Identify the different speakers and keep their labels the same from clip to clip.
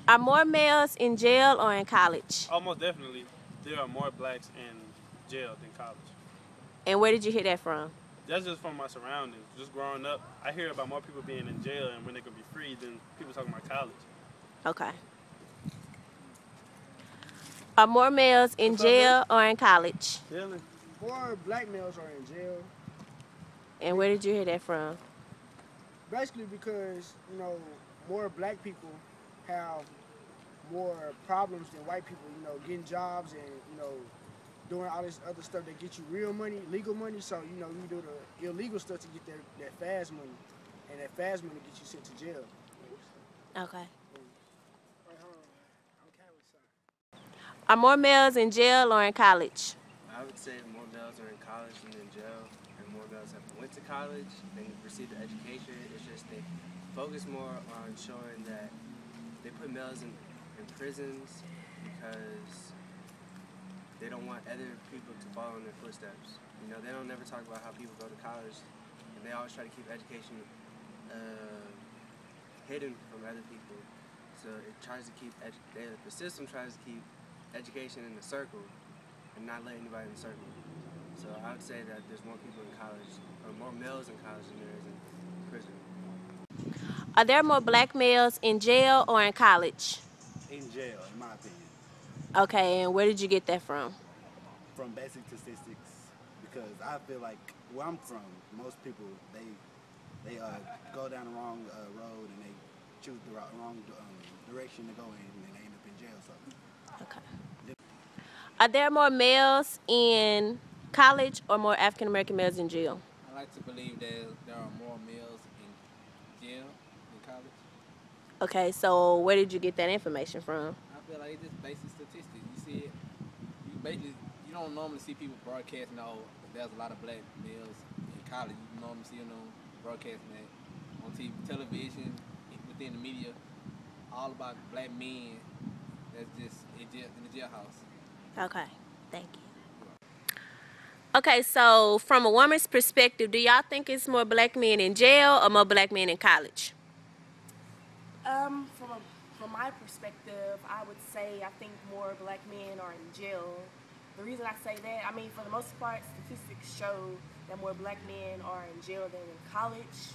Speaker 1: Are more males in jail or in college?
Speaker 2: Almost definitely, there are more blacks in jail than college.
Speaker 1: And where did you hear that from?
Speaker 2: That's just from my surroundings. Just growing up, I hear about more people being in jail and when they could be free than people talking about college.
Speaker 1: Okay. Are more males in jail or in college?
Speaker 2: Really?
Speaker 3: More black males are in jail.
Speaker 1: And where did you hear that from?
Speaker 3: Basically because, you know, more black people have more problems than white people, you know, getting jobs and, you know, doing all this other stuff that gets you real money, legal money. So, you know, you do the illegal stuff to get that fast money. And that fast money gets you sent to jail.
Speaker 1: Okay. Are more males in jail or in college?
Speaker 4: I would say more males are in college than in jail, and more males have went to college and received the education. It's just they focus more on showing that they put males in prisons because they don't want other people to follow in their footsteps. You know, they don't never talk about how people go to college, and they always try to keep education hidden from other people. So it tries to keep the system tries to keep education in the circle and not let anybody in the circle. So I would say that there's more people in college, or more males in college than there is in prison.
Speaker 1: Are there more black males in jail or in college?
Speaker 5: In jail, in my opinion.
Speaker 1: Okay, and where did you get that from?
Speaker 5: From basic statistics, because I feel like where I'm from, most people, they go down the wrong road and they choose the wrong direction to go in and they end up in jail. So.
Speaker 1: Okay. Are there more males in college or more African American males in jail?
Speaker 6: I like to believe that there are more males in jail than college.
Speaker 1: Okay, so where did you get that information from?
Speaker 6: I feel like it's just basic statistics. You see it, you don't normally see people broadcasting, there's a lot of black males in college. You normally see them broadcasting that on TV, television, within the media, all about black men. That's just in the jailhouse.
Speaker 1: Okay, thank you. Okay, so from a woman's perspective, do y'all think it's more black men in jail or more black men in college?
Speaker 7: From my perspective, I would say I think more black men are in jail. The reason I say that, I mean, for the most part, statistics show that more black men are in jail than in college.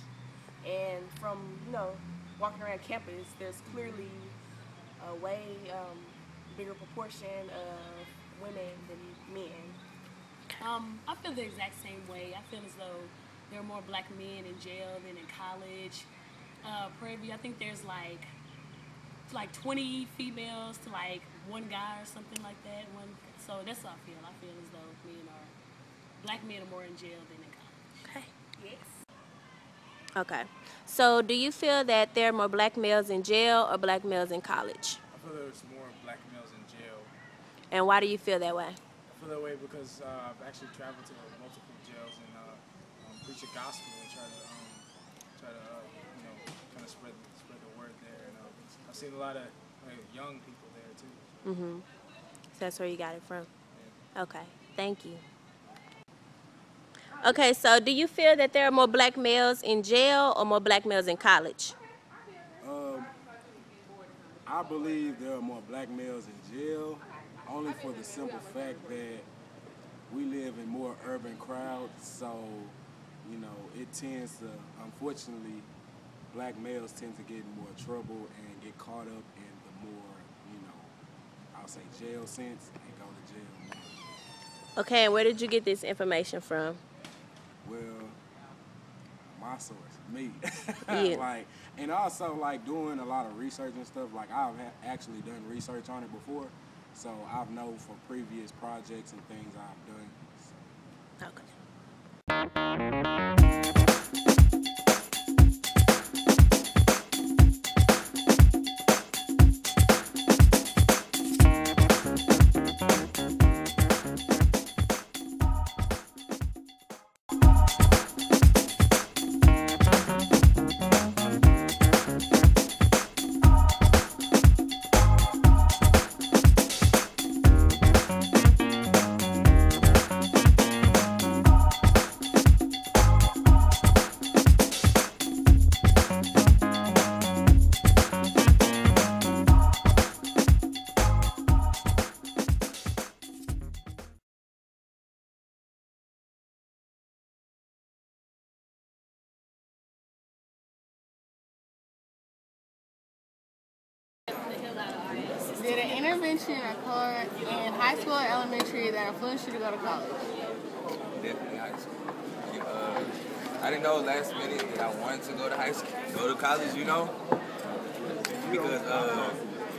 Speaker 7: And from, you know, walking around campus, there's clearly a way bigger proportion of women than men.
Speaker 8: I feel the exact same way. I feel as though there are more black men in jail than in college. Prairie View, I think there's like 20 females to like one guy or something like that. So that's how I feel. I feel as though black men are more in jail than in college.
Speaker 1: Okay.
Speaker 7: Yes.
Speaker 1: Okay. So do you feel that there are more black males in jail or black males in college?
Speaker 9: I feel there's more black males in jail.
Speaker 1: And why do you feel that way?
Speaker 9: I feel that way because I've actually traveled to multiple jails and preach the gospel and try to kind of spread the word there. And I've seen a lot of young people there too.
Speaker 1: So that's where you got it from.
Speaker 9: Yeah.
Speaker 1: Okay. Thank you. Okay, so do you feel that there are more black males in jail or more black males in college?
Speaker 10: I believe there are more black males in jail only for the simple fact that we live in more urban crowds, so, you know, it tends to, unfortunately, black males tend to get in more trouble and get caught up in the more, you know, I'll say jail sense and go to jail more.
Speaker 1: Okay, and where did you get this information from?
Speaker 10: Well, my source, me.
Speaker 1: Yeah.
Speaker 10: Like, and also like doing a lot of research and stuff. Like I've actually done research on it before, so I've known for previous projects and things I've done. So.
Speaker 1: Okay.
Speaker 11: Did an intervention occur in high school or elementary that influenced you to go to college?
Speaker 12: Definitely high school. I didn't know last minute that I wanted to go to high school, go to college, you know, because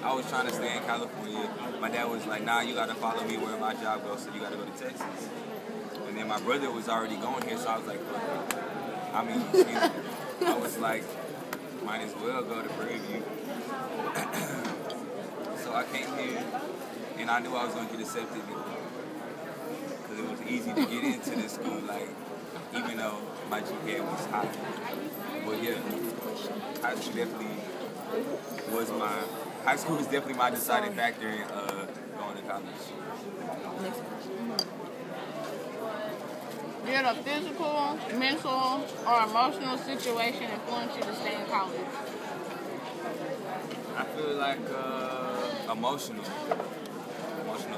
Speaker 12: I was trying to stay in California. My dad was like, nah, you got to follow me where my job goes, so you got to go to Texas. And then my brother was already going here, so I was like, I mean, I was like, might as well go to Prairie View. So I came here, and I knew I was going to get accepted because it was easy to get into this school, like, even though my GPA was high. But yeah, high school was definitely my deciding factor in going to college.
Speaker 11: Did a physical, mental, or emotional situation influence you to stay in college?
Speaker 12: I feel like emotional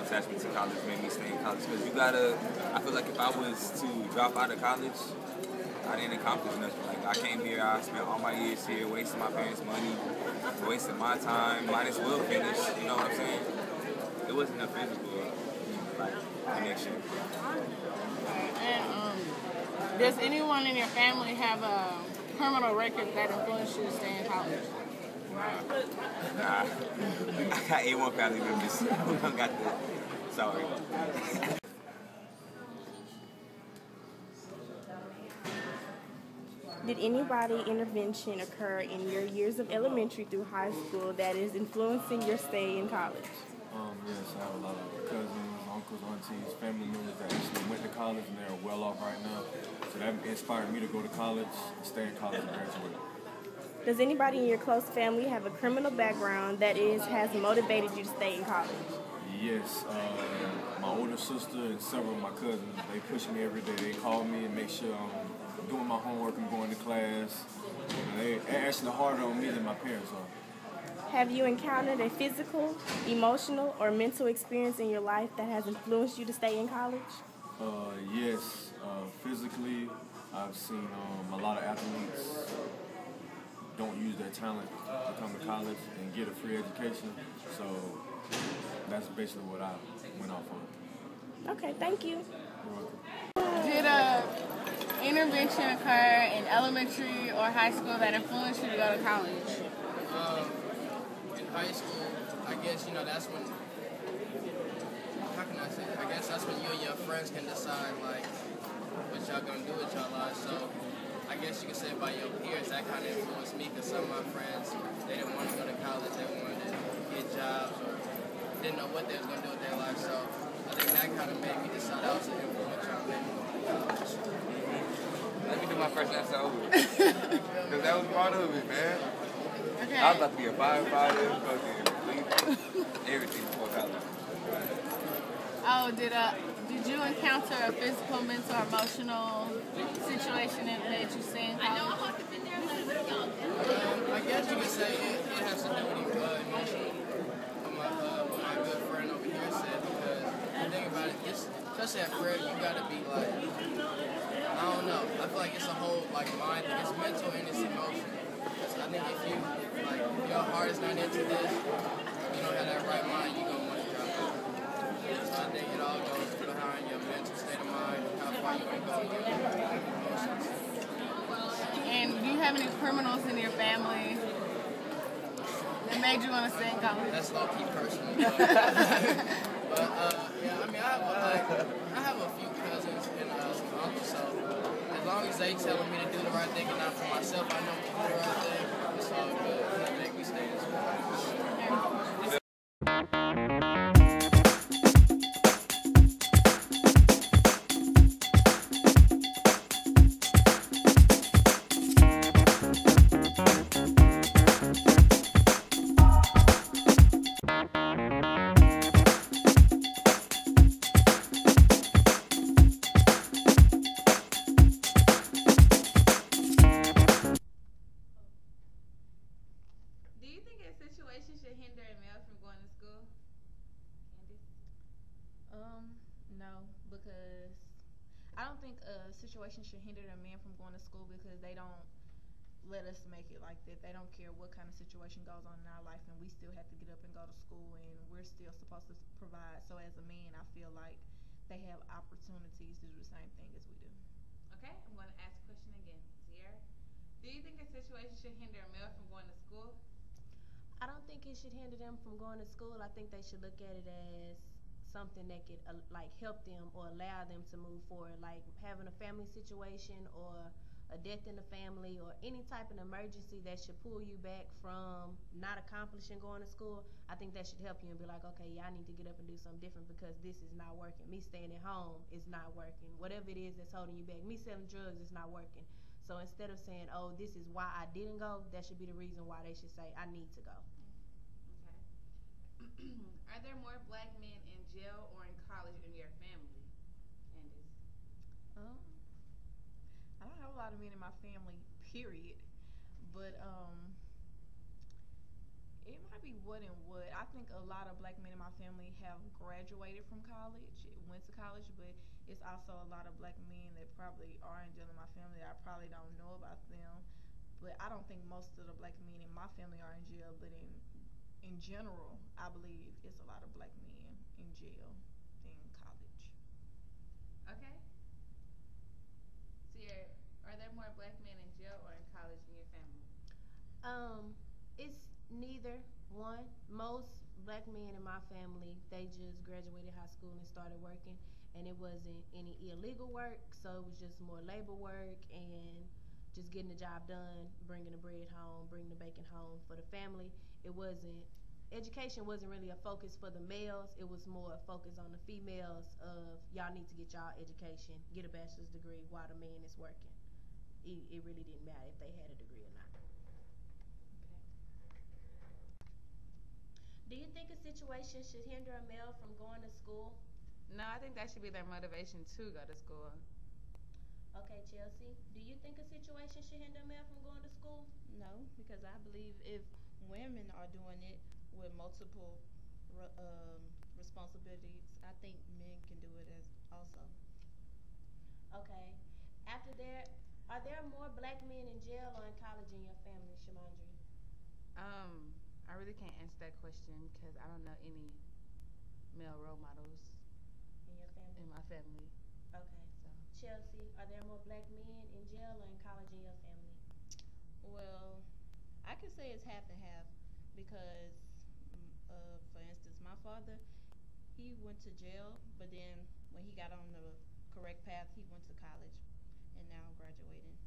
Speaker 12: attachment to college made me stay in college because I feel like if I was to drop out of college, I didn't accomplish nothing. Like I came here, I spent all my years here, wasting my parents' money, wasting my time, might as well finish, you know what I'm saying? It wasn't a physical connection.
Speaker 11: And does anyone in your family have a criminal record that influenced you to stay in college?
Speaker 12: Nah. I got A1 family members who don't got the... Sorry.
Speaker 1: Did anybody intervention occur in your years of elementary through high school that is influencing your stay in college?
Speaker 13: Yes, I have a lot of cousins, uncles, aunties, family members that actually went to college and they're well off right now. So that inspired me to go to college, stay in college, and graduate.
Speaker 1: Does anybody in your close family have a criminal background that has motivated you to stay in college?
Speaker 13: Yes, my older sister and several of my cousins, they push me every day. They call me and make sure I'm doing my homework and going to class. And they're actually harder on me than my parents are.
Speaker 1: Have you encountered a physical, emotional, or mental experience in your life that has influenced you to stay in college?
Speaker 13: Yes. Physically, I've seen a lot of athletes don't use their talent to come to college and get a free education. So that's basically what I went off on.
Speaker 1: Okay, thank you.
Speaker 13: You're welcome.
Speaker 11: Did a intervention occur in elementary or high school that influenced you to go to college?
Speaker 14: In high school, I guess, that's when, how can I say it? I guess that's when you and your friends can decide, like, what y'all gonna do with y'all lives. So I guess you could say by your peers, that kind of influenced me, because some of my friends, they didn't want to go to college, they wanted to get jobs, or didn't know what they was gonna do with their life. So I think that kind of made me decide I was an influence on maybe going to college.
Speaker 12: Let me do my first answer over. Because that was part of it, man.
Speaker 11: Okay.
Speaker 12: I was about to be a firefighter, everything before college.
Speaker 11: Oh, did you encounter a physical, mental, or emotional situation that made you stay in college?
Speaker 14: I guess you could say it has to do with emotional. My good friend over here said especially at Prairie, you gotta be like, I don't know. I feel like it's a whole like mind thing. It's mental and it's emotion. So I think if you like if your heart is not into this, if you don't have that right mind, you gonna want to drop out. So I think it all goes behind your mental state of mind, how far you can go in your emotions.
Speaker 11: And do you have any criminals in your family that made you want to stay in college?
Speaker 14: That's low key personal. But yeah, I mean, I have a few cousins and some uncles, so as long as they telling me to do the right thing and not for myself, I know to do the right thing. It's all good. That make me stay this way.
Speaker 15: Do you think a situation should hinder a male from going to school? Candice?
Speaker 16: No, because I don't think a situation should hinder a man from going to school because they don't let us make it like that. They don't care what kind of situation goes on in our life, and we still have to get up and go to school, and we're still supposed to provide. So as a man, I feel like they have opportunities to do the same thing as we do.
Speaker 15: Okay, I'm going to ask a question again. Sierra, do you think a situation should hinder a male from going to school?
Speaker 1: I don't think it should hinder them from going to school. I think they should look at it as something that could like help them or allow them to move forward, like having a family situation or a death in the family or any type of emergency that should pull you back from not accomplishing going to school. I think that should help you and be like, okay, yeah, I need to get up and do something different because this is not working. Me staying at home is not working. Whatever it is that's holding you back. Me selling drugs is not working. So instead of saying, oh, this is why I didn't go, that should be the reason why they should say, I need to go.
Speaker 15: Okay. Are there more black men in jail or in college in your family, Candice?
Speaker 16: I don't have a lot of men in my family, period. But it might be what and what. I think a lot of black men in my family have graduated from college, went to college, but it's also a lot of black men that probably are in jail in my family that I probably don't know about them. But I don't think most of the black men in my family are in jail, but in general, I believe it's a lot of black men in jail in college.
Speaker 15: Okay. Sierra, are there more black men in jail or in college in your family?
Speaker 1: It's neither one. Most black men in my family, they just graduated high school and started working, and it wasn't any illegal work, so it was just more labor work and just getting the job done, bringing the bread home, bringing the bacon home for the family. Education wasn't really a focus for the males. It was more a focus on the females of y'all need to get y'all education, get a bachelor's degree while the man is working. It really didn't matter if they had a degree or not. Do you think a situation should hinder a male from going to school?
Speaker 15: No, I think that should be their motivation to go to school.
Speaker 1: Okay, Chelsea, do you think a situation should hinder a male from going to school?
Speaker 16: No, because I believe if women are doing it with multiple responsibilities, I think men can do it as also.
Speaker 1: Okay. Are there more black men in jail or in college in your family, Shamandri?
Speaker 15: I really can't answer that question because I don't know any male role models
Speaker 1: in your family.
Speaker 15: In my family.
Speaker 1: Okay.
Speaker 15: So
Speaker 1: Chelsea, are there more black men in jail or in college in your family?
Speaker 16: Well, I could say it's half and half because, for instance, my father, he went to jail, but then when he got on the correct path, he went to college and now graduating.